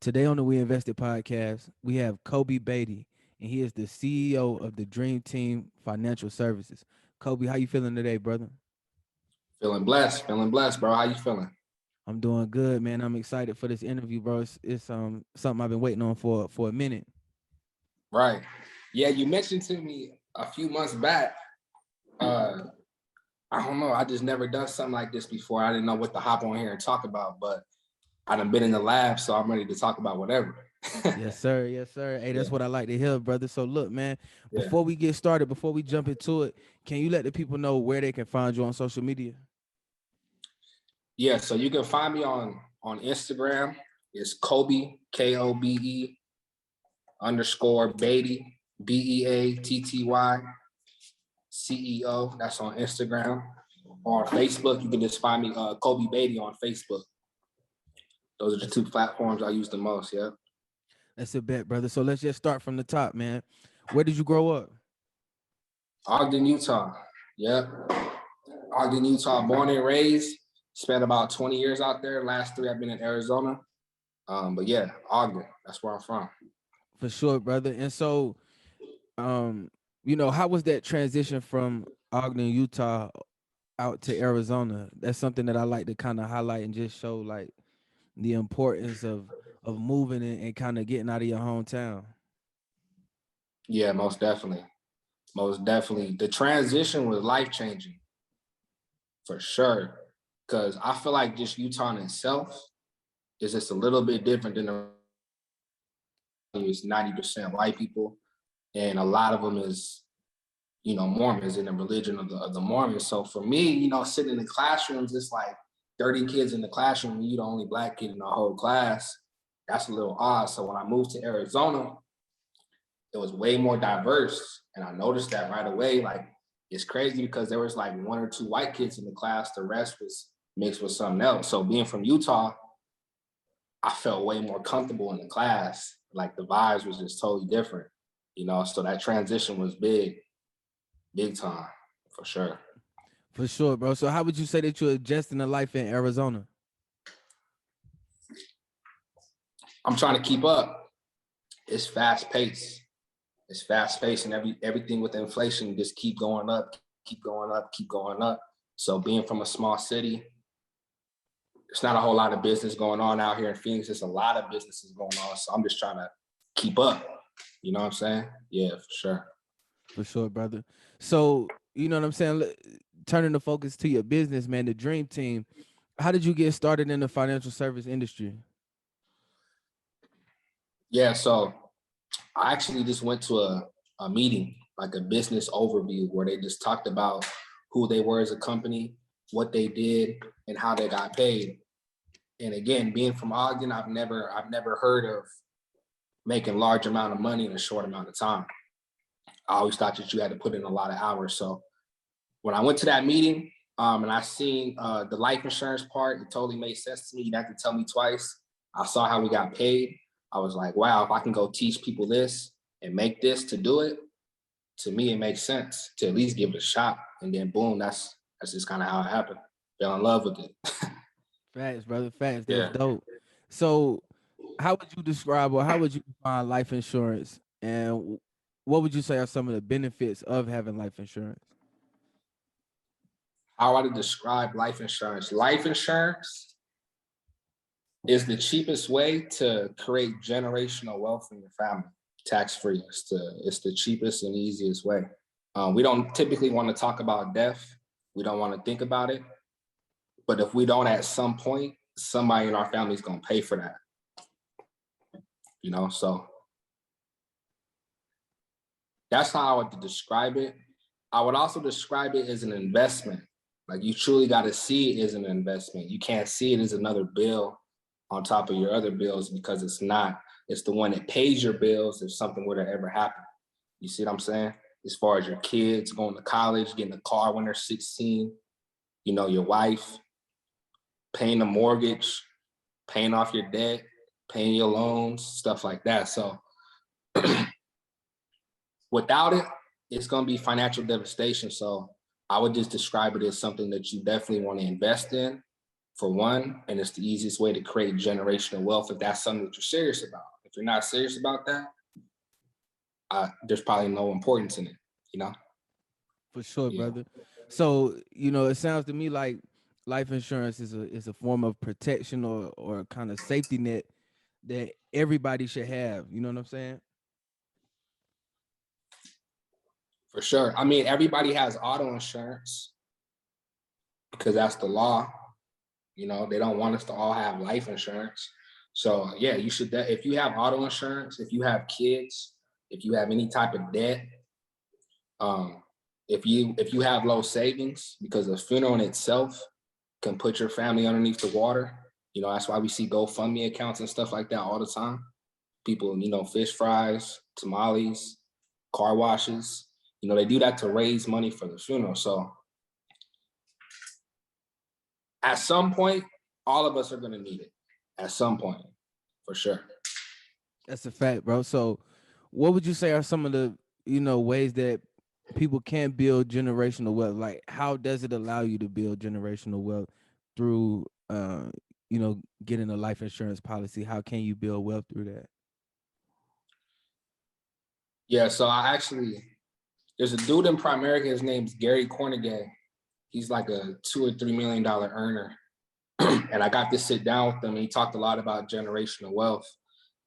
Today on the WEInvested podcast, we have Kobe Beatty, and he is the CEO of the Dream Team Financial Services. Kobe, how you feeling today, brother? Feeling blessed, bro. How you feeling? I'm doing good, man. I'm excited for this interview, bro. It's something I've been waiting on for a minute. Right. Yeah, you mentioned to me a few months back. Uh, I don't know. I just never done something like this before. I didn't know what to hop on here and talk about, but I done been in the lab, so I'm ready to talk about whatever. Yes, sir. Yes, sir. Hey, Yeah, that's what I like to hear, brother. So look, man, yeah, before we get started, before we jump into it, can you let the people know where they can find you on social media? yeah. So you can find me on Instagram. It's Kobe Kobe underscore Beatty BEATTY CEO. That's on Instagram. Or on Facebook, you can just find me Kobe Beatty on Facebook. Those are the That's two platforms I use the most. Yeah. that's a bet, brother. So let's just start from the top, man. Where did you grow up? Ogden, Utah. Yep. Ogden, Utah, born and raised. Spent about 20 years out there. Last three I've been in Arizona. But yeah, Ogden. That's where I'm from. For sure, brother. And so, um, how was that transition from Ogden, Utah, out to Arizona? That's something that I like to kind of highlight and just show like the importance of moving and kind of getting out of your hometown. Yeah, most definitely. Most definitely. The transition was life changing for sure. Because I feel like just Utah in itself is just a little bit different than the it's 90% white people. And a lot of them is Mormons in the religion of the Mormons. So for me, sitting in the classrooms, it's like 30 kids in the classroom, and you the only black kid in the whole class. That's a little odd. So when I moved to Arizona, it was way more diverse. And I noticed that right away. Like, it's crazy because there was like one or two white kids in the class. The rest was mixed with something else. So being from Utah, I felt way more comfortable in the class. Like the vibes was just totally different. So that transition was big time, for sure. For sure, bro. So how would you say that you're adjusting to life in Arizona? I'm trying to keep up. It's fast paced. It's fast paced, and everything with inflation just keep going up, keep going up, keep going up. So being from a small city, there's not a whole lot of business going on out here in Phoenix. There's a lot of businesses going on. So I'm just trying to keep up. You know what I'm saying? Yeah, for sure. For sure, brother. So, you know what I'm saying? Turning the focus to your business, man, the Dream Team. How did you get started in the financial service industry? Yeah, so I actually just went to a meeting, like a business overview, where they just talked about who they were as a company, what they did, and how they got paid. And again, being from Ogden, I've never heard of making large amount of money in a short amount of time. I always thought that you had to put in a lot of hours. So when I went to that meeting, and I seen the life insurance part, it totally made sense to me. You didn't have to tell me twice. I saw how we got paid. I was like, wow, if I can go teach people this and make this to do it, to me, it makes sense to at least give it a shot. And then boom, that's just kind of how it happened. Fell in love with it. Facts, brother. Facts. That's Yeah. dope. So, how would you describe or how would you define life insurance? And what would you say are some of the benefits of having life insurance? How I would describe life insurance. Life insurance is the cheapest way to create generational wealth in your family, tax free. It's the cheapest and easiest way. We don't typically want to talk about death. We don't want to think about it. But if we don't, at some point, somebody in our family is going to pay for that. So that's how I would describe it. I would also describe it as an investment. Like, you truly got to see it as an investment. You can't see it as another bill on top of your other bills, because it's not. It's the one that pays your bills if something were to ever happen. You see what I'm saying? As far as your kids going to college, getting a car when they're 16, your wife, paying the mortgage, paying off your debt, paying your loans, stuff like that. So without it, it's going to be financial devastation. So I would just describe it as something that you definitely want to invest in. for one, and it's the easiest way to create generational wealth if that's something that you're serious about. If you're not serious about that, there's probably no importance in it, you know? For sure, Yeah, brother. So, it sounds to me like life insurance is a form of protection or kind of safety net that everybody should have. You know what I'm saying? for sure. I mean, everybody has auto insurance because that's the law. You know, they don't want us to all have life insurance. So yeah, you should. If you have auto insurance, if you have kids, if you have any type of debt, um, if you have low savings, because the funeral in itself can put your family underneath the water. You know, that's why we see GoFundMe accounts and stuff like that all the time. People, fish fries, tamales, car washes. You know, they do that to raise money for the funeral. So at some point, all of us are going to need it. At some point, for sure. That's a fact, bro. So, what would you say are some of the ways that people can build generational wealth? Like, how does it allow you to build generational wealth through, getting a life insurance policy? How can you build wealth through that? Yeah. So there's a dude in Primerica. His name's Gary Cornegay. He's like a $2 or $3 million earner. And I got to sit down with him. And he talked a lot about generational wealth.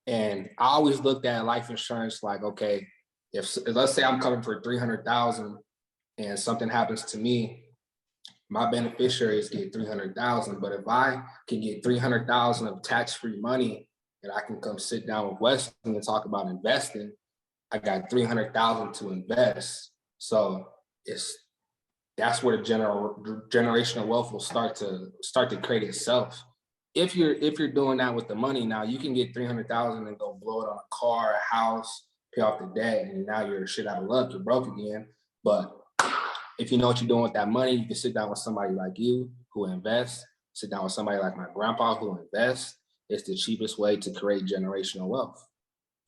And I always looked at life insurance like, okay, if let's say I'm coming for 300,000 and something happens to me, my beneficiaries get 300,000. But if I can get 300,000 of tax-free money and I can come sit down with Weston and talk about investing, I got 300,000 to invest. So it's that's where the generational wealth will start to create itself. If you're doing that with the money, now you can get 300,000 and go blow it on a car, a house, pay off the debt, and now you're shit out of luck. You're broke again. But if you know what you're doing with that money, you can sit down with somebody like you who invests. Sit down with somebody like my grandpa who invests. It's the cheapest way to create generational wealth,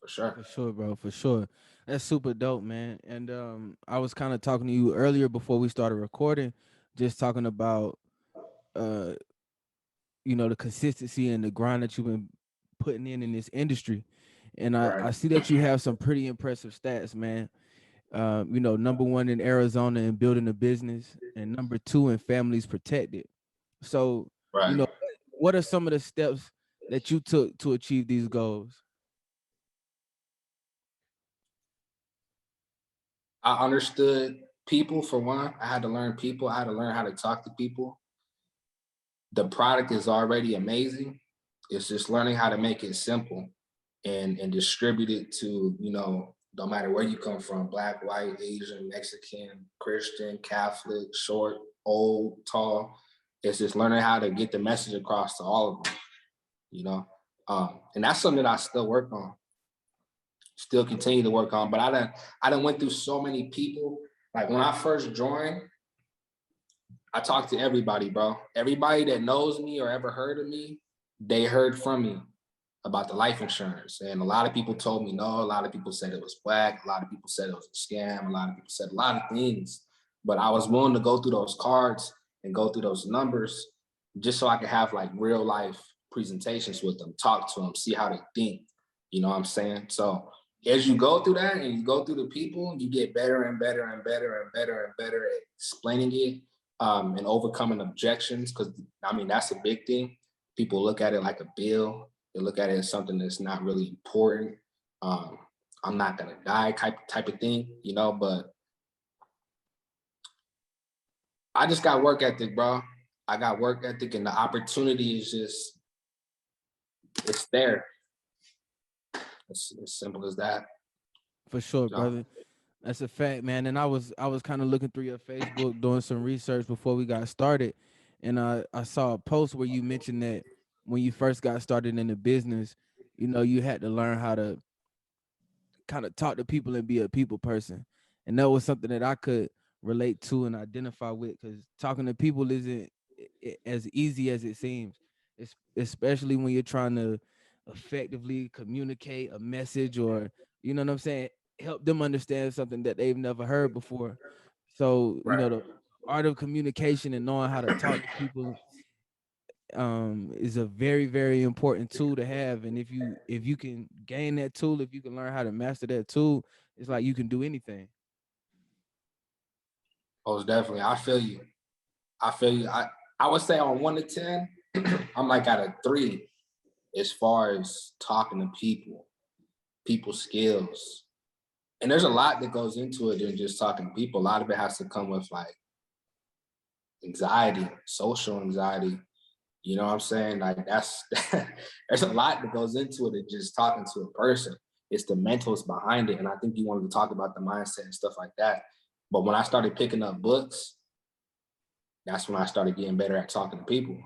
for sure. For sure, bro. For sure. That's super dope, man. And I was kind of talking to you earlier before we started recording, just talking about uh, the consistency and the grind that you've been putting in this industry. And Right. I see that you have some pretty impressive stats, man. Number one in Arizona in building a business, and number two in families protected. So, you Right. know, what are some of the steps that you took to achieve these goals? I understood people for one. I had to learn people. I had to learn how to talk to people. The product is already amazing. It's just learning how to make it simple and distribute it to, no matter where you come from, black, white, Asian, Mexican, Christian, Catholic, short, old, tall. It's just learning how to get the message across to all of them, you know. And that's something that I still work on, still continue to work on. But I done went through so many people. Like when I first joined, I talk to everybody, bro. Everybody that knows me or ever heard of me, they heard from me about the life insurance. And a lot of people told me no. A lot of people said it was whack. A lot of people said it was a scam. A lot of people said a lot of things. But I was willing to go through those cards and go through those numbers just so I could have like real life presentations with them, talk to them, see how they think. You know what I'm saying? So as you go through that and you go through the people, you get better and better and better and better and better at explaining it, and overcoming objections. Because I mean, that's a big thing. People look at it like a bill. They look at it as something that's not really important. Um, I'm not gonna die type of thing, But I just got work ethic, bro. I got work ethic, and the opportunity is just it's there. It's as simple as that. For sure, So, brother. That's a fact, man. And I was kind of looking through your Facebook, doing some research before we got started, and I saw a post where you mentioned that when you first got started in the business, you had to learn how to kind of talk to people and be a people person. And that was something that I could relate to and identify with, because talking to people isn't as easy as it seems. Especially when you're trying to effectively communicate a message, or you know what I'm saying, help them understand something that they've never heard before. So, right, the art of communication and knowing how to talk to people is a very, very important tool to have. And if you can gain that tool, if you can learn how to master that tool, it's like you can do anything. Most definitely. I feel you. I feel you. I would say on 1 to 10, I'm like at a 3 as far as talking to people skills. And there's a lot that goes into it than just talking to people. A lot of it has to come with like anxiety, social anxiety. You know what I'm saying? Like that's there's a lot that goes into it than just talking to a person. It's the mentals behind it. And I think you wanted to talk about the mindset and stuff like that. But when I started picking up books, that's when I started getting better at talking to people.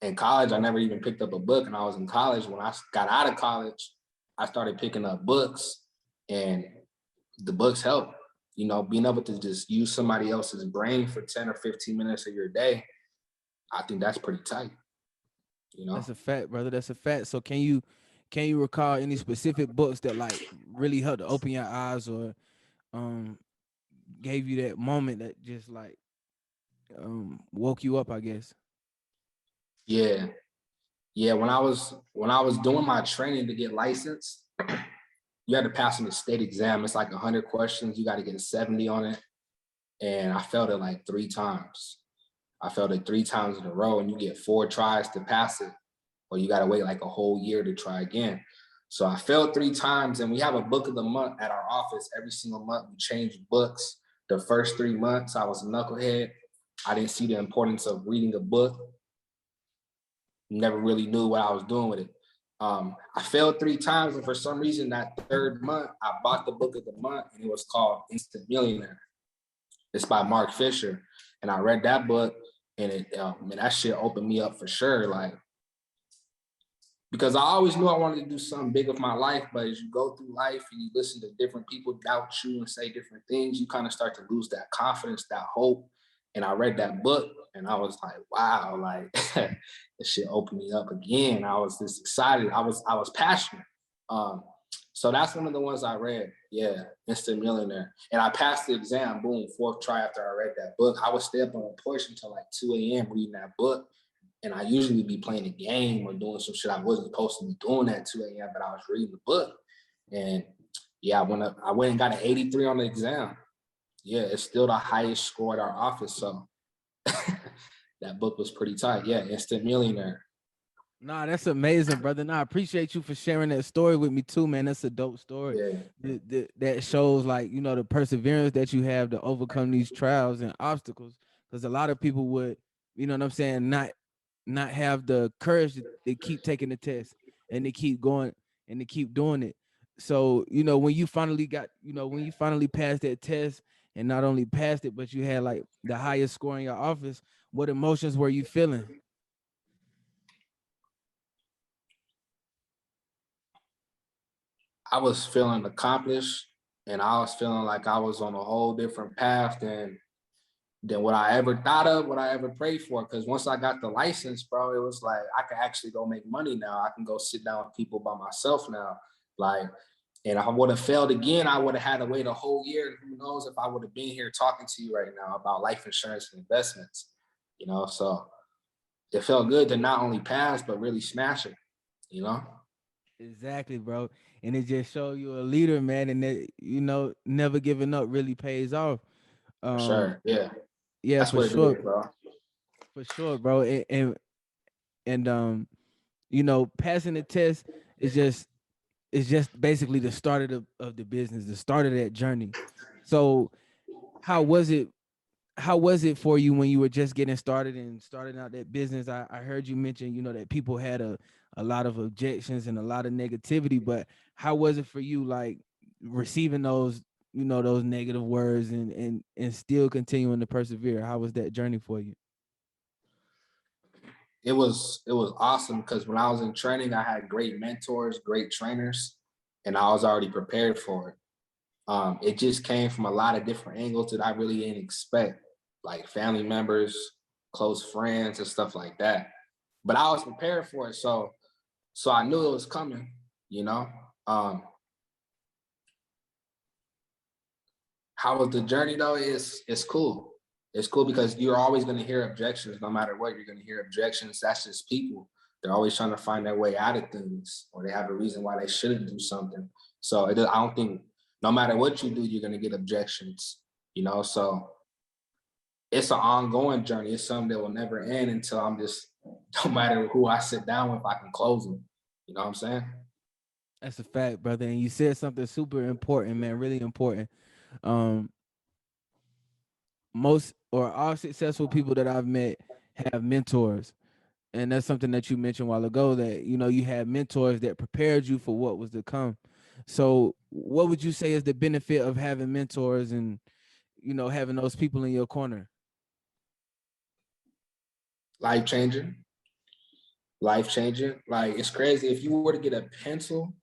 In college, I never even picked up a book. And I was in college. When I got out of college, I started picking up books, and the books help. You know, being able to just use somebody else's brain for 10 or 15 minutes of your day, I think that's pretty tight, you know? That's a fact, brother. That's a fact. So can you recall any specific books that like really helped to open your eyes, or um gave you that moment that just like woke you up, I guess? Yeah. Yeah. When I was doing my training to get licensed, you had to pass an state exam. It's like 100 questions. You got to get a 70 on it. And I failed it like 3 times. I failed it 3 times in a row, and you get 4 tries to pass it, or you got to wait like a whole year to try again. So I failed 3 times, and we have a book of the month at our office. Every single month, we change books. The first 3 months, I was a knucklehead. I didn't see the importance of reading a book. Never really knew what I was doing with it. I failed 3 times, and for some reason, that third month, I bought the book of the month, and it was called Instant Millionaire. It's by Mark Fisher, and I read that book, and that shit opened me up for sure. Like, because I always knew I wanted to do something big with my life, but as you go through life and you listen to different people doubt you and say different things, you kind of start to lose that confidence, that hope. And I read that book, and I was like, wow, like this shit opened me up again. I was just excited. I was passionate. Um, so that's one of the ones I read. Yeah, Instant Millionaire. And I passed the exam, boom, fourth try after I read that book. I would stay up on a porch until like 2 a.m. reading that book. And I usually be playing a game or doing some shit I wasn't supposed to be doing at 2 a.m., but I was reading the book. And yeah, I went and got an 83 on the exam. Yeah, it's still the highest score at our office. So that book was pretty tight. Yeah, Instant Millionaire. Nah, that's amazing, brother. Nah, I appreciate you for sharing that story with me too, man. That's a dope story. Yeah, That shows like, the perseverance that you have to overcome these trials and obstacles. Because a lot of people would, you know what I'm saying, not have the courage to keep taking the test, and to keep going, and to keep doing it. So, when you finally passed that test, and not only passed it, but you had like the highest score in your office, what emotions were you feeling? I was feeling accomplished, and I was feeling like I was on a whole different path than what I ever thought of, what I ever prayed for. Because once I got the license, bro, it was like I can actually go make money now. I can go sit down with people by myself now. Like, and I would have failed again. I would have had to wait a whole year. Who knows if I would have been here talking to you right now about life insurance and investments, So it felt good to not only pass, but really smash it, you know? Exactly, bro. And it just show you a leader, man, and that, never giving up really pays off. For Um, sure. Yeah. yeah, That's what it is, bro. for sure, bro. And passing the test is just basically the start of the business, the start of that journey. So how was it how was it for you when you were just getting started and starting out that business? I heard you mention, that people had a lot of objections and a lot of negativity, but how was it for you, like receiving those negative words, and still continuing to persevere? How was that journey for you? It was awesome because when I was in training, I had great mentors, great trainers, and I was already prepared for it. It just came from a lot of different angles that I really didn't expect, like family members, close friends, and stuff like that. But I was prepared for it, so I knew it was coming. You know, um, how was the journey though? It's cool. It's cool because you're always going to hear objections. No matter what, you're going to hear objections. That's just people. They're always trying to find their way out of things, or they have a reason why they shouldn't do something. So I don't think no matter what you do, you're going to get objections, you know? So it's an ongoing journey. It's something that will never end until I'm just, no matter who I sit down with, I can close them. You know what I'm saying? That's a fact, brother. And you said something super important, man, really important. Um, most or all successful people that I've met have mentors. And that's something that you mentioned a while ago, that you had mentors that prepared you for what was to come. So what would you say is the benefit of having mentors and having those people in your corner? Life changing. Life changing. Like, it's crazy. If you were to get a pencil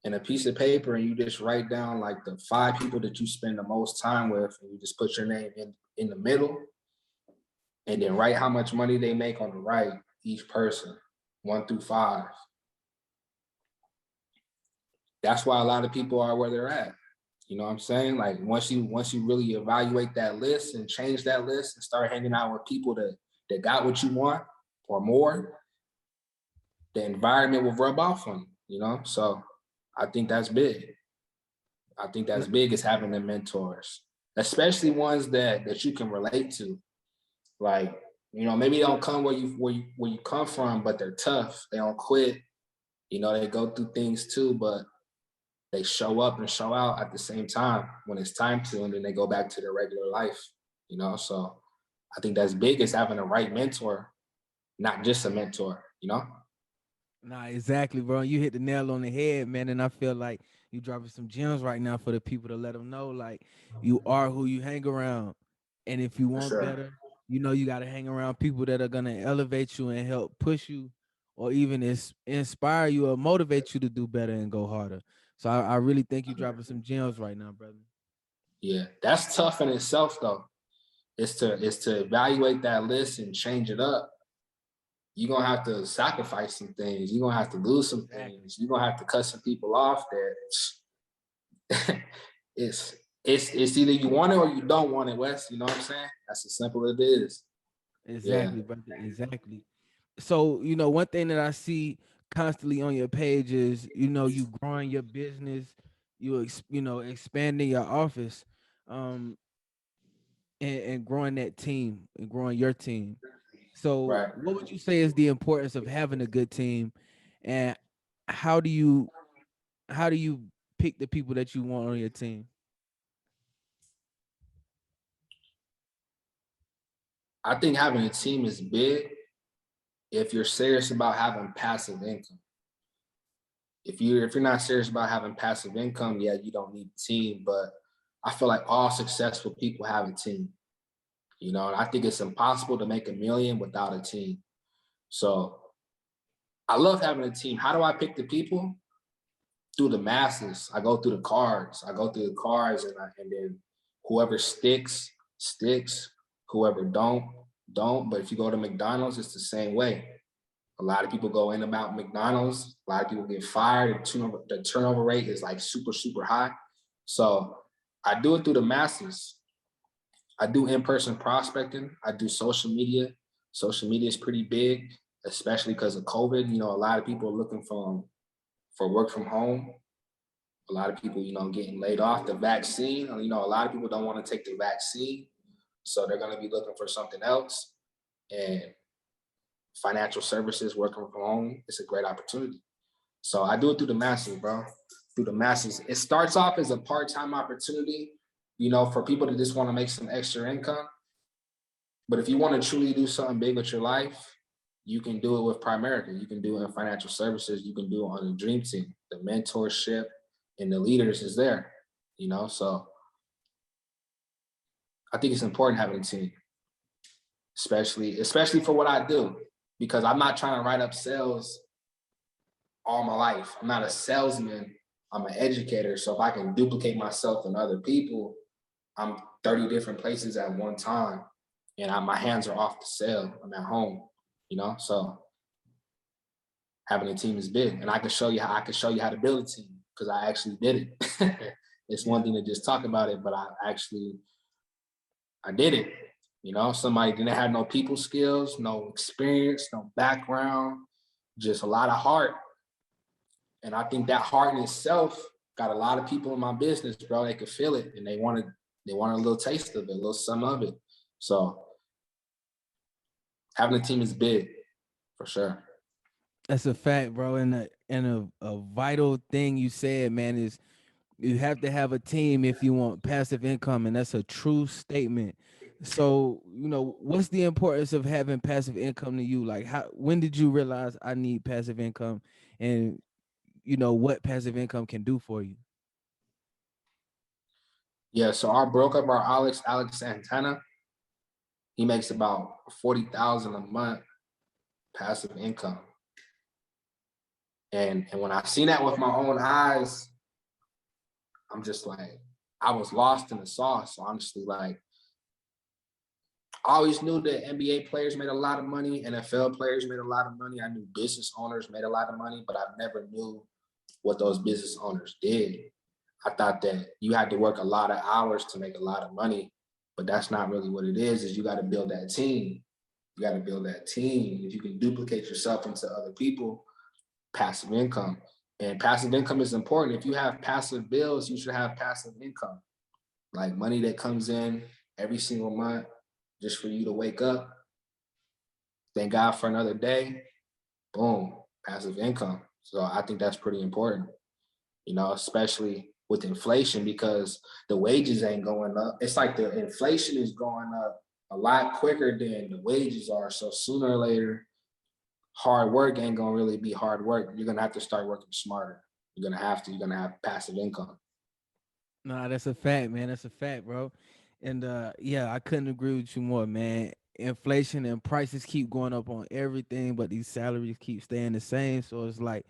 and a piece of paper and you just write down like the 5 people that you spend the most time with, and you just put your name in the middle, and then write how much money they make on the right, each person, 1 through 5. That's why a lot of people are where they're at. You know what I'm saying? Like, once you really evaluate that list and change that list and start hanging out with people that got what you want or more, the environment will rub off on you, you know? So I think that's big. I think that's big, is having the mentors, especially ones that you can relate to. Like, maybe they don't come where you come from, but they're tough. They don't quit. They go through things too, but they show up and show out at the same time when it's time to, and then they go back to their regular life. So I think that's big, is having the right mentor, not just a mentor. Nah, exactly, bro. You hit the nail on the head, man. And I feel like you dropping some gems right now for the people to let them know, like, you are who you hang around. And if you For want sure. better, you got to hang around people that are going to elevate you and help push you, or even inspire you or motivate you to do better and go harder. So I really think you dropping some gems right now, brother. Yeah, that's tough in itself, though. Is to evaluate that list and change it up. You're gonna have to sacrifice some things. You're gonna have to lose some things. You're gonna have to cut some people off that it's either you want it or you don't want it, Wes. You know what I'm saying? That's as simple as it is. Yeah. Exactly, brother. Exactly. So, one thing that I see constantly on your page is, you growing your business, expanding your office, um, and growing that team and growing your team. So, Right. what would you say is the importance of having a good team, and how do you how do you pick the people that you want on your team? I think having a team is big if you're serious about having passive income. If you're not serious about having passive income, yeah, you don't need a team. But I feel like all successful people have a team. And I think it's impossible to make a million without a team. So I love having a team. How do I pick the people? Through the masses. I go through the cards. And then whoever sticks, sticks. Whoever don't. But if you go to McDonald's, it's the same way. A lot of people go in about McDonald's. A lot of people get fired. The turnover rate is like super, super high. So I do it through the masses. I do in-person prospecting. I do social media. Social media is pretty big, especially because of COVID. A lot of people are looking for work from home. A lot of people, getting laid off. The vaccine, a lot of people don't want to take the vaccine. So they're going to be looking for something else. And financial services, working from home, it's a great opportunity. So I do it through the masses, bro. Through the masses. It starts off as a part-time opportunity, for people to just want to make some extra income. But if you want to truly do something big with your life, you can do it with Primerica. You can do it in financial services. You can do it on the dream team. The mentorship and the leaders is there, So I think it's important having a team, especially for what I do, because I'm not trying to write up sales all my life. I'm not a salesman. I'm an educator. So if I can duplicate myself and other people, I'm 30 different places at one time, and my hands are off the sale. I'm at home, So having a team is big, and I can show you how to build a team, because I actually did it. It's one thing to just talk about it, but I did it. Somebody didn't have no people skills, no experience, no background, just a lot of heart. And I think that heart in itself got a lot of people in my business, bro. They could feel it and they want a little taste of it, a little some of it. So having a team is big for sure. That's a fact, bro. And a vital thing you said, man, is you have to have a team if you want passive income, and that's a true statement. So, what's the importance of having passive income to you? Like, when did you realize I need passive income, and what passive income can do for you? Yeah, so I broke up our Alex Santana. He makes about 40,000 a month passive income. And when I seen that with my own eyes, I'm just like, I was lost in the sauce, honestly. Like, I always knew that NBA players made a lot of money, NFL players made a lot of money. I knew business owners made a lot of money, but I never knew what those business owners did. I thought that you had to work a lot of hours to make a lot of money, but that's not really what it is you got to build that team. You got to build that team. If you can duplicate yourself into other people, passive income. And passive income is important. If you have passive bills, you should have passive income, like money that comes in every single month just for you to wake up, thank God for another day, boom, passive income. So I think that's pretty important, especially with inflation because the wages ain't going up. It's like the inflation is going up a lot quicker than the wages are. So sooner or later, hard work ain't gonna really be hard work. You're gonna have to start working smarter. You're gonna have passive income. Nah, that's a fact, man. That's a fact, bro. And yeah, I couldn't agree with you more, man. Inflation and prices keep going up on everything, but these salaries keep staying the same. So it's like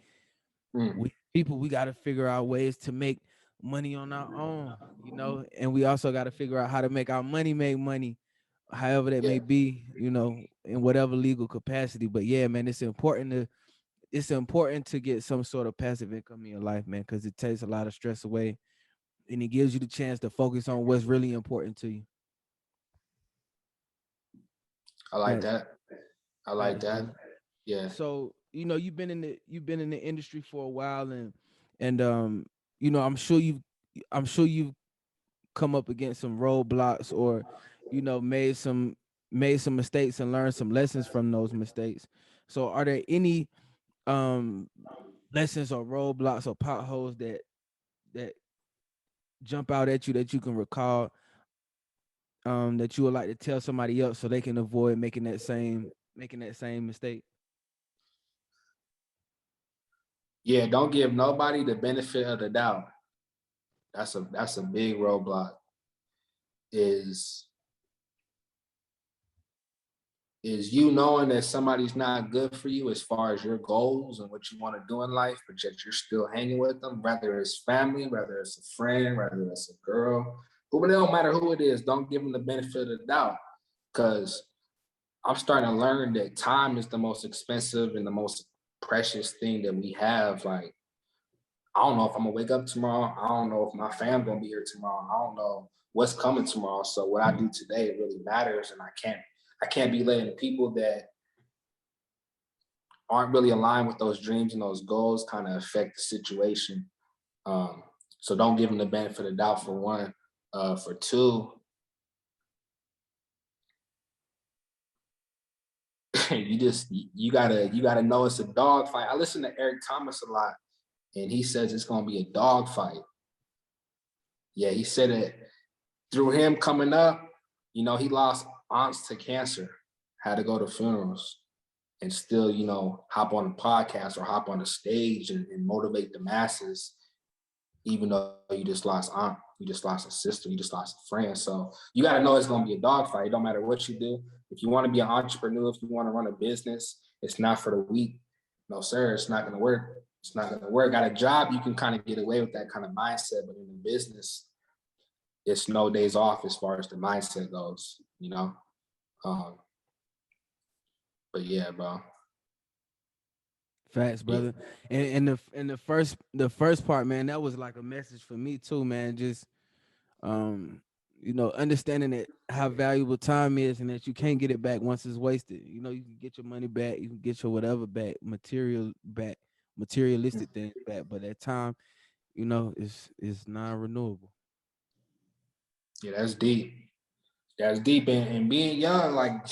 Mm, we got to figure out ways to make money on our own, and we also got to figure out how to make our money make money, however that yeah. may be, in whatever legal capacity. But yeah, man, it's important to get some sort of passive income in your life, man, because it takes a lot of stress away and it gives you the chance to focus on what's really important to you. I like Facts, that. I like facts, that. brother. Yeah. So you've been in the industry for a while, and I'm sure you've come up against some roadblocks, or made some mistakes and learned some lessons from those mistakes. So are there any um lessons or roadblocks or potholes that jump out at you that you can recall, that you would like to tell somebody else so they can avoid making that same mistake? Yeah, don't give nobody the benefit of the doubt. That's a big roadblock. Is is you knowing that somebody's not good for you as far as your goals and what you want to do in life, but yet you're still hanging with them, whether it's family, whether it's a friend, whether it's a girl, who it don't matter who it is, don't give them the benefit of the doubt. Because I'm starting to learn that time is the most expensive and the most precious thing that we have. Like, I don't know if I'm gonna wake up tomorrow. I don't know if my fam gonna be here tomorrow. I don't know what's coming tomorrow. So what I do today really matters, and I can't be letting the people that aren't really aligned with those dreams and those goals kind of affect the situation. Um, so don't give them the benefit of the doubt for one. For two, you gotta know it's a dog fight. I listen to Eric Thomas a lot, and he says it's gonna be a dog fight. Yeah, he said it through him coming up. He lost aunts to cancer, had to go to funerals, and still, hop on a podcast or hop on the stage and motivate the masses, even though you just lost aunt, you just lost a sister, you just lost a friend. So you got to know it's going to be a dogfight. It don't matter what you do. If you want to be an entrepreneur, if you want to run a business, it's not for the weak. No, sir, it's not going to work. It's not going to work. Got a job, you can kind of get away with that kind of mindset, but in the business, it's no days off as far as the mindset goes. Um, but yeah, bro. Facts, Yeah. brother. And the first part, man, that was like a message for me too, man. Just um understanding that how valuable time is and that you can't get it back once it's wasted. You can get your money back, you can get your whatever back, materialistic things back, but that time, is non-renewable. Yeah, that's deep. That's deep. And being young, like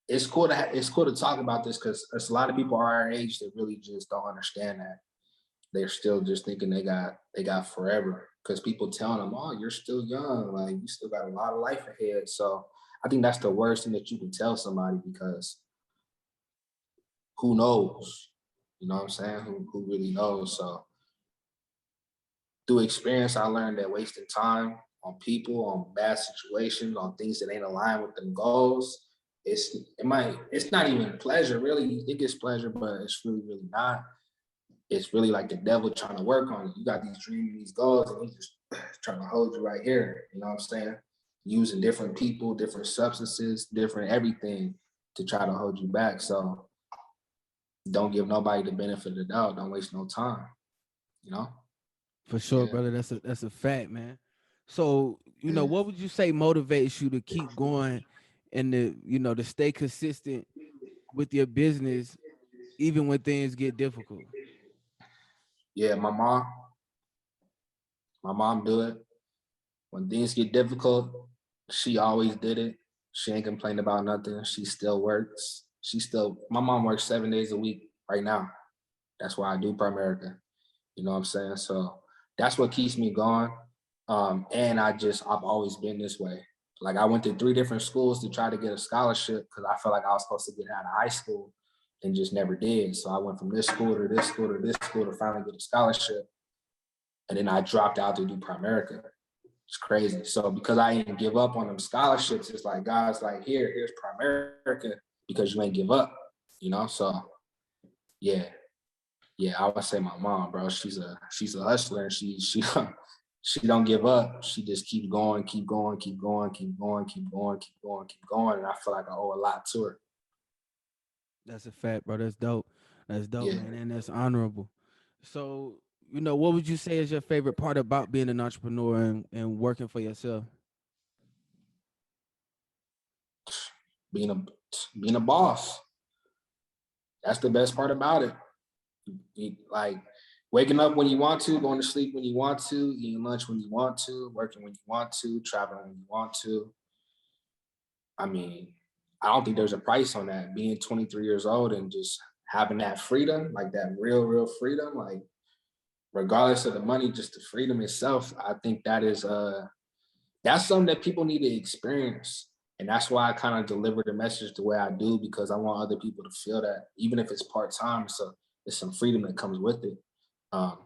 it's cool to it's cool to talk about this because there's a lot of people our age that really just don't understand that. They're still just thinking they got forever because people telling them, "Oh, you're still young, like you still got a lot of life ahead." So I think that's the worst thing that you can tell somebody because who knows? You know what I'm saying? Who really knows? So through experience, I learned that wasting time on people, on bad situations, on things that ain't aligned with them goals, it's not even pleasure. Really, you think it's pleasure, but it's really not. It's really like the devil trying to work on you. You got these dreams, these goals, and he's just trying to hold you right here. You know what I'm saying? Using different people, different substances, different everything to try to hold you back. So don't give nobody the benefit of the doubt. Don't waste no time. You know? For sure, Yeah. brother. That's a fact, man. So, Yeah. what would you say motivates you to keep going and to stay consistent with your business even when things get difficult? Yeah, my mom do it. When things get difficult, she always did it. She ain't complained about nothing. She still works. My mom works 7 days a week right now. That's why I do Primerica. You know what I'm saying? So that's what keeps me going. And I've always been this way. Like I went to 3 different schools to try to get a scholarship because I felt like I was supposed to get out of high school and just never did. So I went from this school to this school to this school to finally get a scholarship. And then I dropped out to do Primerica. It's crazy. So because I didn't give up on them scholarships, it's like guys like here's Primerica because you ain't give up, you know. So yeah, yeah, I would say my mom, bro. She's a hustler. And she don't give up. She just keeps going, keep going, keep going, keep going, keep going, keep going, keep going. And I feel like I owe a lot to her. That's a fact, bro. That's dope. That's dope, Yeah. man, and that's honorable. So, what would you say is your favorite part about being an entrepreneur and working for yourself? Being a being a boss. That's the best part about it. Like waking up when you want to, going to sleep when you want to, eating lunch when you want to, working when you want to, traveling when you want to. I mean, I don't think there's a price on that. Being 23 years old and just having that freedom, like that real freedom, like regardless of the money, just the freedom itself. I think that's something that people need to experience. And that's why I kind of deliver the message the way I do, because I want other people to feel that even if it's part-time, so there's some freedom that comes with it. Um,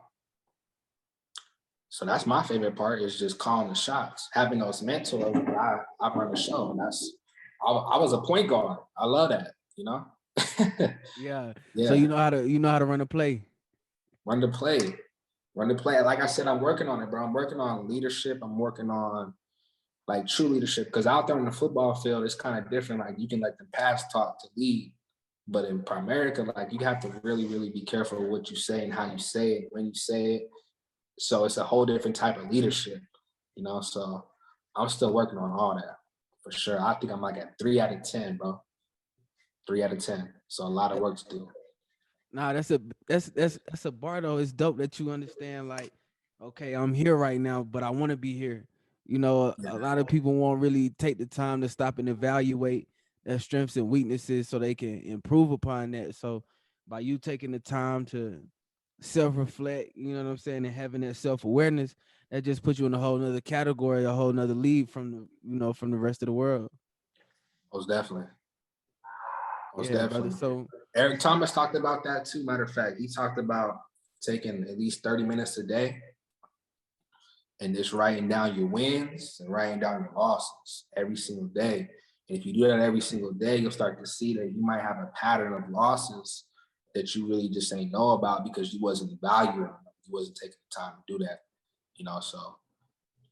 so that's my favorite part is just calling the shots, having those mentors. I run the show. And I was a point guard. I love that, you know? Yeah. So Yeah, you know how to run a play. run the play. Run the play. Like I said, I'm working on it, bro. I'm working on leadership. I'm working on like true leadership. Because out there on the football field, it's kind of different. Like you can let the pass talk to lead. But in Primerica, like you have to really be careful with what you say and how you say it, when you say it. So it's a whole different type of leadership, you know. So I'm still working on all that for sure. I think I'm like at 3 out of 10, bro. 3 out of 10. So a lot of work to do. Nah, that's a bar though. It's dope that you understand. Like, okay, I'm here right now, but I want to be here. A Yeah, lot of people won't really take the time to stop and evaluate their strengths and weaknesses so they can improve upon that. So, by you taking the time to self-reflect, you know what I'm saying, and having that self-awareness, that just puts you in a whole nother category, a whole nother league from the rest of the world. most definitely. Most Yeah, brother. definitely. So Eric Thomas talked about that too. Matter of fact, he talked about taking at least 30 minutes a day and just writing down your wins and writing down your losses every single day. And if you do that every single day, you'll start to see that you might have a pattern of losses that you really just ain't know about because you wasn't evaluating them. You wasn't taking the time to do that, you know. So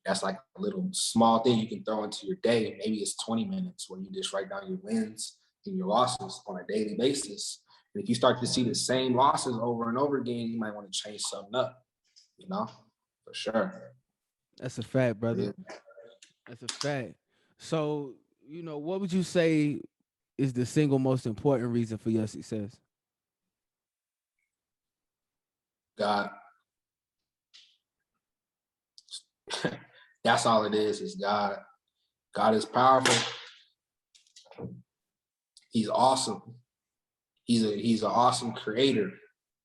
that's like a little small thing you can throw into your day. Maybe it's 20 minutes where you just write down your wins and your losses on a daily basis. And if you start to see the same losses over and over again, you might want to change something up, you know, for sure. that's a fact, Yeah. brother. That's a fact. So, what would you say is the single most important reason for your success? God, that's all it is God. God is powerful. He's awesome. He's an awesome creator.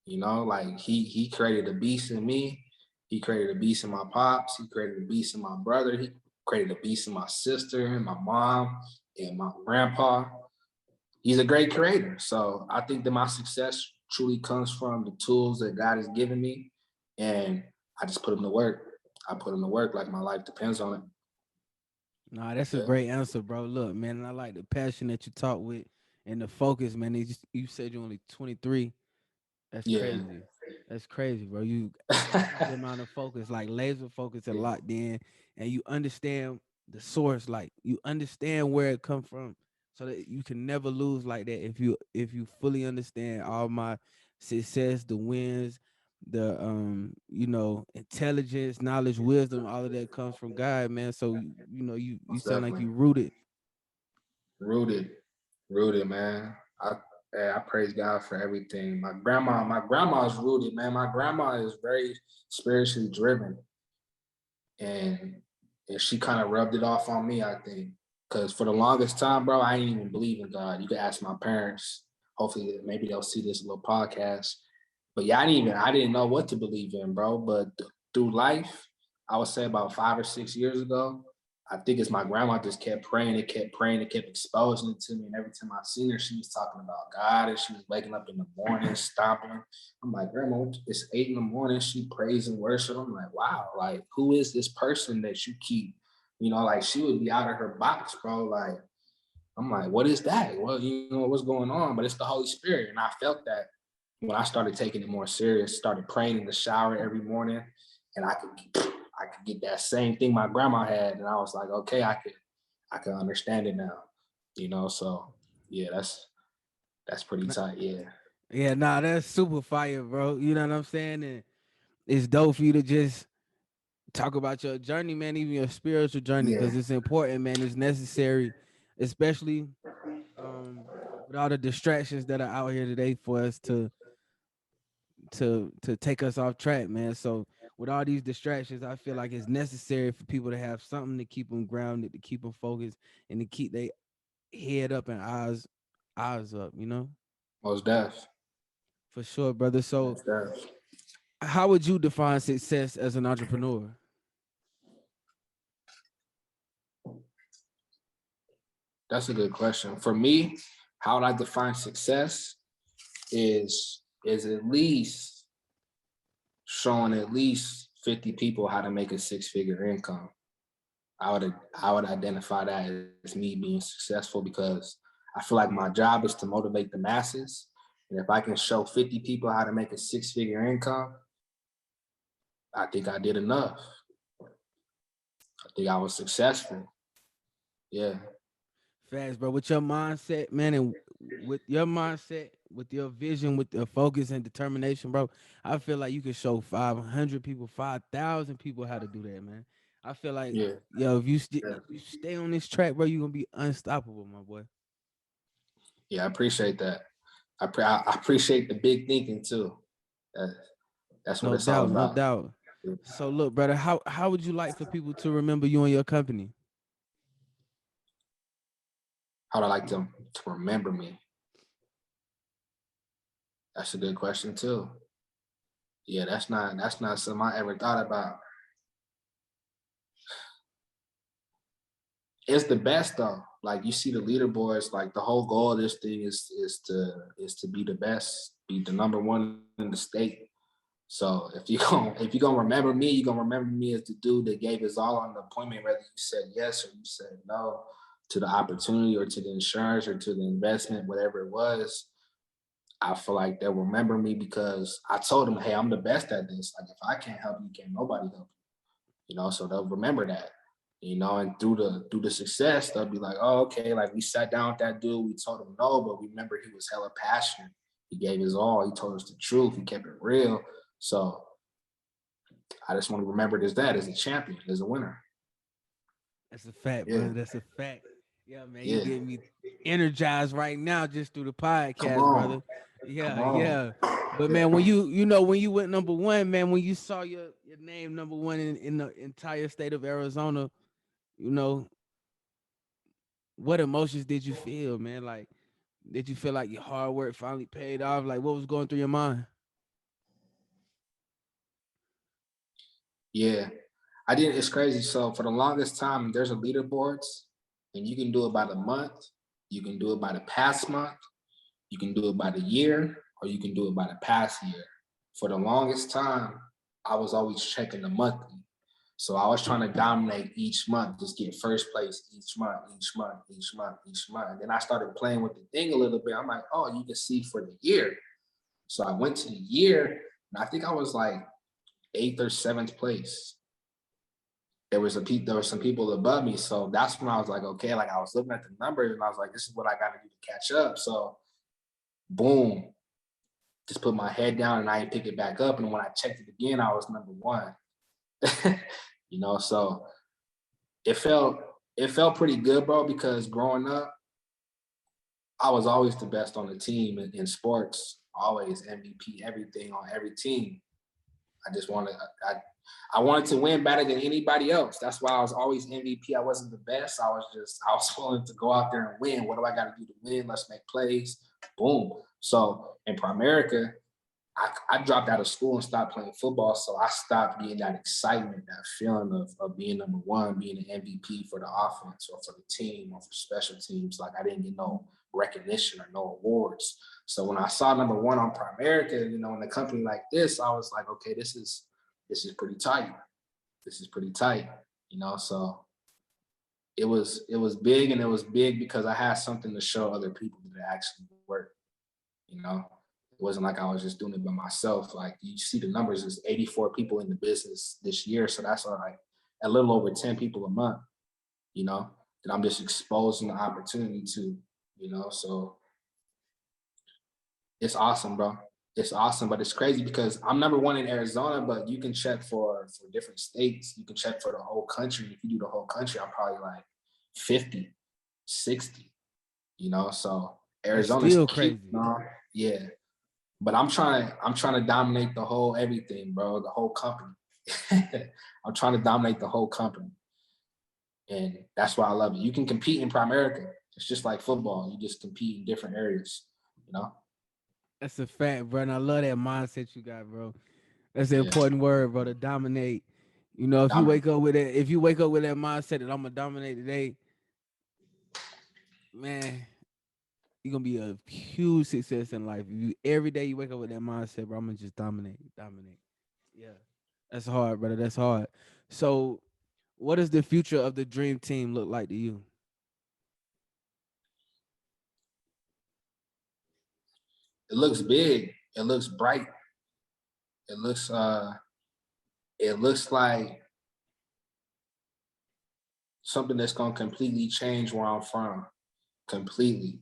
Like he created a beast in me. He created a beast in my pops. He created a beast in my brother. He created a beast in my sister and my mom and my grandpa. He's a great creator. So I think that my success truly comes from the tools that God has given me. And I just put them to work. I put them to work like my life depends on it. Nah, that's a Yeah. great answer, bro. Look, man, and I like the passion that you talk with and the focus, man. You said you're only 23. That's Yeah. crazy. That's crazy, bro. You the amount of focus, like laser focus and locked in, and you understand the source, like you understand where it come from, so that you can never lose like that. If you fully understand all my success, the wins, the intelligence, knowledge, wisdom, all of that comes from God, man. So you Most sound like definitely. you rooted. Rooted. Rooted, man. I praise God for everything. My grandma's rooted, man. My grandma is very spiritually driven, and she kind of rubbed it off on me, I think. Because for the longest time, bro, I didn't even believe in God. You could ask my parents. Hopefully, maybe they'll see this little podcast. But yeah, I didn't know what to believe in, bro. But through life, I would say about 5 or 6 years ago, I think it's my grandma just kept praying and kept praying and kept exposing it to me. And every time I seen her, she was talking about God and she was waking up in the morning, stomping. I'm like, Grandma, it's 8 in the morning. She prays and worship. I'm like, wow, like who is this person that you keep? Like she would be out of her box, bro. Like, I'm like, what is that? Well, what's going on? But it's the Holy Spirit. And I felt that when I started taking it more serious, started praying in the shower every morning, and I could get that same thing my grandma had. And I was like, okay, I can understand it now. So yeah, that's pretty tight. Yeah. Yeah, nah, that's super fire, bro. You know what I'm saying? And it's dope for you to just talk about your journey, man, even your spiritual journey, Yeah. because it's important, man. It's necessary, especially um with all the distractions that are out here today for us to take us off track, man. So with all these distractions, I feel like it's necessary for people to have something to keep them grounded, to keep them focused, and to keep their head up and eyes up. Most def. For sure, brother. So Most def. how would you define success as an entrepreneur? That's a good question. For me, how would I define success is at least showing at least 50 people how to make a six-figure income. I would identify that as me being successful because I feel like my job is to motivate the masses. And if I can show 50 people how to make a six-figure income, I think I did enough. I think I was successful. Yeah. Fast, bro. With your mindset, man, and with your mindset, with your vision, with your focus and determination, bro, I feel like you can show 500 people, 5,000 people how to do that, man. I feel like, Yeah. yo, if Yeah. you stay on this track, bro, you're gonna be unstoppable, my boy. Yeah. I appreciate that. I appreciate the big thinking too. That, that's what No it's all doubt, no about. doubt. So look, brother, how would you like for people to remember you and your company? How would I like them to remember me? That's a good question too. Yeah, that's not something I ever thought about. It's the best though. Like you see the leaderboards, like the whole goal of this thing is to be the best, be the number one in the state. So if you gonna remember me, you're gonna remember me as the dude that gave his all on the appointment, whether you said yes or you said no to the opportunity or to the insurance or to the investment, whatever it was. I feel like they'll remember me because I told them, hey, I'm the best at this. Like if I can't help you, can't nobody help you. So they'll remember that. And through the success, they'll be like, oh, okay, like we sat down with that dude, we told him no, but we remember he was hella passionate. He gave his all, he told us the truth, he kept it real. So I just want to remember it as that, as a champion, as a winner. That's a fact, Yeah, brother. That's a fact. Yeah, man, you yeah. getting me energized right now just through the Come podcast, on, brother. come Yeah, on. yeah. But Yeah. man, when you went number one, man, when you saw your name number one in the entire state of Arizona, you know, what emotions did you feel, man? Like, did you feel like your hard work finally paid off? Like, what was going through your mind? Yeah, I did. It's crazy. So for the longest time, there's a leaderboards, and you can do it by the month, you can do it by the past month, you can do it by the year, or you can do it by the past year. For the longest time, I was always checking the monthly. So I was trying to dominate each month, just get first place each month, each month, each month, each month. And then I started playing with the thing a little bit. I'm like, oh, you can see for the year. So I went to the year, and I think I was like eighth or seventh place. There was some people above me. So that's when I was like, okay, like I was looking at the numbers and I was like, this is what I got to do to catch up. So boom, just put my head down and I didn't pick it back up. And when I checked it again, I was number one. So it felt it felt pretty good, bro, because growing up, I was always the best on the team in sports, always MVP, everything on every team. I just wanted I, I wanted to win better than anybody else. That's why I was always MVP. I wasn't the best. I was willing to go out there and win. What do I got to do to win? Let's make plays. Boom. So in Primerica, I dropped out of school and stopped playing football. So I stopped getting that excitement, that feeling of being number one, being an MVP for the offense or for the team or for special teams. Like I didn't get no recognition or no awards. So when I saw number one on Primerica, in a company like this, I was like, okay, this is pretty tight. This is pretty tight. So it was big, and it was big because I had something to show other people that it actually worked. You know, it wasn't like I was just doing it by myself. Like you see the numbers, there's 84 people in the business this year. So that's like a little over 10 people a month, that I'm just exposing the opportunity to. So it's awesome, bro. It's awesome, but it's crazy because I'm number one in Arizona, but you can check for different states. You can check for the whole country. If you do the whole country, I'm probably like 50, 60, so That's Arizona's still cute, crazy. yeah. But I'm trying to dominate the whole everything, bro, the whole company. I'm trying to dominate the whole company. And that's why I love it. You can compete in Primerica. It's just like football. You just compete in different areas, you know? That's a fact, bro. And I love that mindset you got, bro. That's the Yeah. important word, bro. To dominate. If you Dominate. wake up with that, if you wake up with that mindset that I'm gonna dominate today, man, you're gonna be a huge success in life. If you every day you wake up with that mindset, bro, I'm gonna just dominate, dominate. Yeah. That's hard, brother. That's hard. So what does the future of the dream team look like to you? It looks big. It looks bright. It looks like something that's gonna completely change where I'm from. Completely.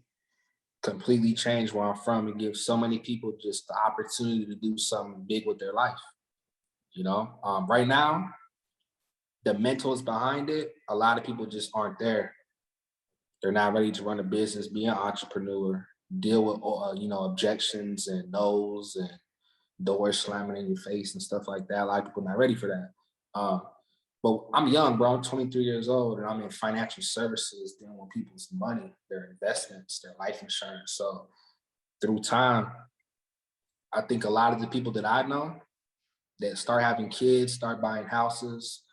Completely change where I'm from and give so many people just the opportunity to do something big with their life. Right now, the mentals behind it, a lot of people just aren't there. They're not ready to run a business, be an entrepreneur, deal with objections and no's and doors slamming in your face and stuff like that. A lot of people are not ready for that. But I'm young, bro. I'm 23 years old, and I'm in financial services, dealing with people's money, their investments, their life insurance. So through time, I think a lot of the people that I know that start having kids, start buying houses,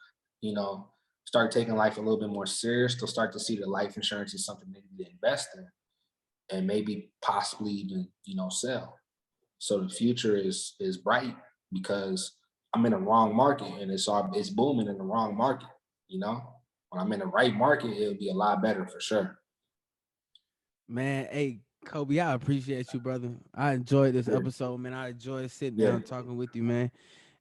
you know, start taking life a little bit more serious, they'll start to see that life insurance is something they need to invest in and maybe possibly even, sell. So the future is bright because I'm in the wrong market and it's booming in the wrong market, you know. When I'm in the right market, it'll be a lot better for sure. Man, hey, Kobe, I appreciate you, brother. I enjoyed this Yeah, episode, man. I enjoyed sitting yeah, down talking with you, man.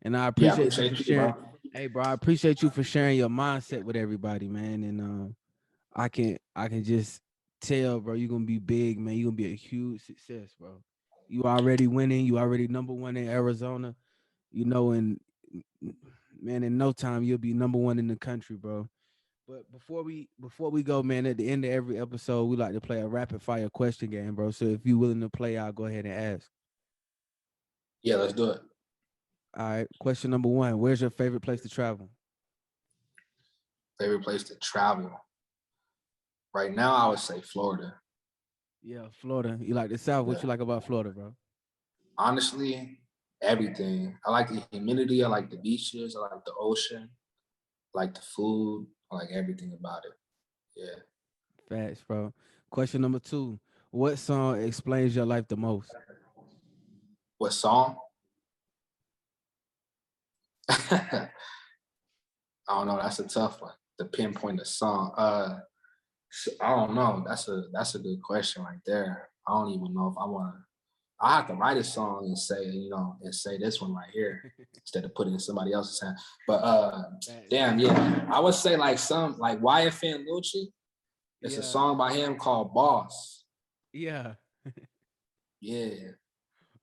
And I yeah. I appreciate you for appreciate you, sharing. bro. Hey, bro, I appreciate you for sharing your mindset with everybody, man. And I can just tell, bro, you're gonna be big, man. You're gonna be a huge success, bro. You already winning, you already number one in Arizona, and man, in no time you'll be number one in the country, bro. But before we go, man, at the end of every episode, we like to play a rapid fire question game, bro. So if you're willing to play, I'll go ahead and ask. Yeah, let's do it. All right. Question number one: where's your favorite place to travel? Favorite place to travel right now, I would say Florida. Yeah, Florida. You like the South? What Yeah, you like about Florida, bro? honestly, everything. I like the humidity. I like the beaches. I like the ocean. I like the food. I like everything about it. Yeah. Facts, bro. Question number two: what song explains your life the most? What song? I don't know. That's a tough one. To pinpoint a song. I don't know. That's a good question right there. I don't even know if I want to. I have to write a song and say, and say this one right here instead of putting it in somebody else's hand. But Facts, damn, facts. yeah, I would say like some like YFN Lucci. It's a Yeah, song by him called Boss. yeah, Yeah,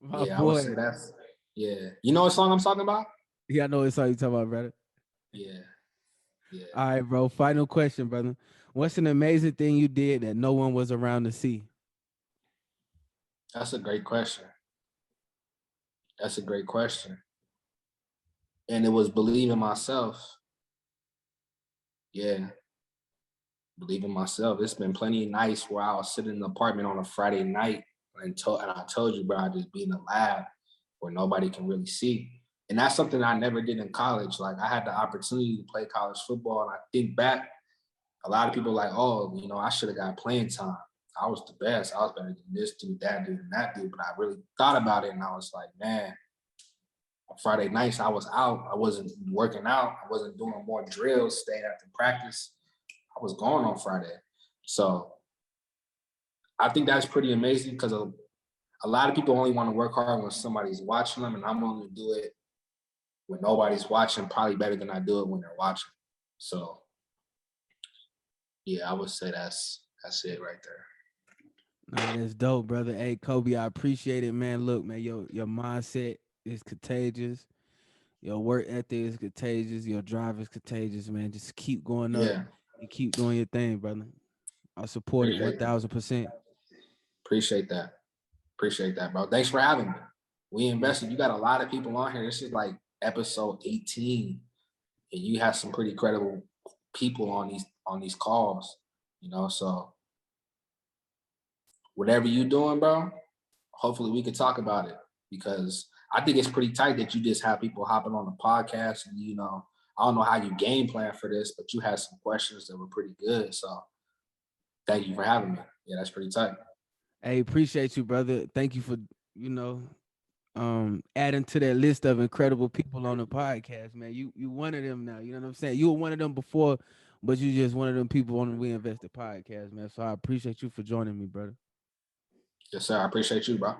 my yeah, I would say boy. that's yeah. You know what song I'm talking about? Yeah, I know what song you talking about, brother. Yeah, yeah. All right, bro. Final question, brother. What's an amazing thing you did that no one was around to see? That's a great question. That's a great question. And it was believing myself. Yeah, believing myself. It's been plenty of nights where I was sitting in the apartment on a Friday night and I told you, bro, I just be in the lab where nobody can really see. And that's something I never did in college. Like I had the opportunity to play college football, and I think back, a lot of people like, oh, I should have got playing time. I was the best. I was better than this dude, that dude, and that dude. But I really thought about it, and I was like, man, on Friday nights I was out. I wasn't working out. I wasn't doing more drills, staying after practice. I was gone on Friday. So I think that's pretty amazing because a lot of people only want to work hard when somebody's watching them, and I'm willing to do it when nobody's watching, probably better than I do it when they're watching. So yeah, I would say that's it right there. Nah, that's dope, brother. Hey, Kobe, I appreciate it, man. Look, man, your mindset is contagious. Your work ethic is contagious. Your drive is contagious, man. Just keep going up Yeah, and keep doing your thing, brother. I support it appreciate 1000%. appreciate that. Appreciate that, bro. Thanks for having me. We invested. You got a lot of people on here. This is like episode 18, and you have some pretty credible people on these calls. So whatever you doing, bro, hopefully we can talk about it because I think it's pretty tight that you just have people hopping on the podcast and I don't know how you game plan for this, but you had some questions that were pretty good. So thank you for having me. Yeah, that's pretty tight. Hey, appreciate you, brother. Thank you for, you know, adding to that list of incredible people on the podcast, man. You one of them now. You know what I'm saying? You were one of them before, but you just one of them people on the We Invested podcast, man. So I appreciate you for joining me, brother. Yes, sir. I appreciate you, bro.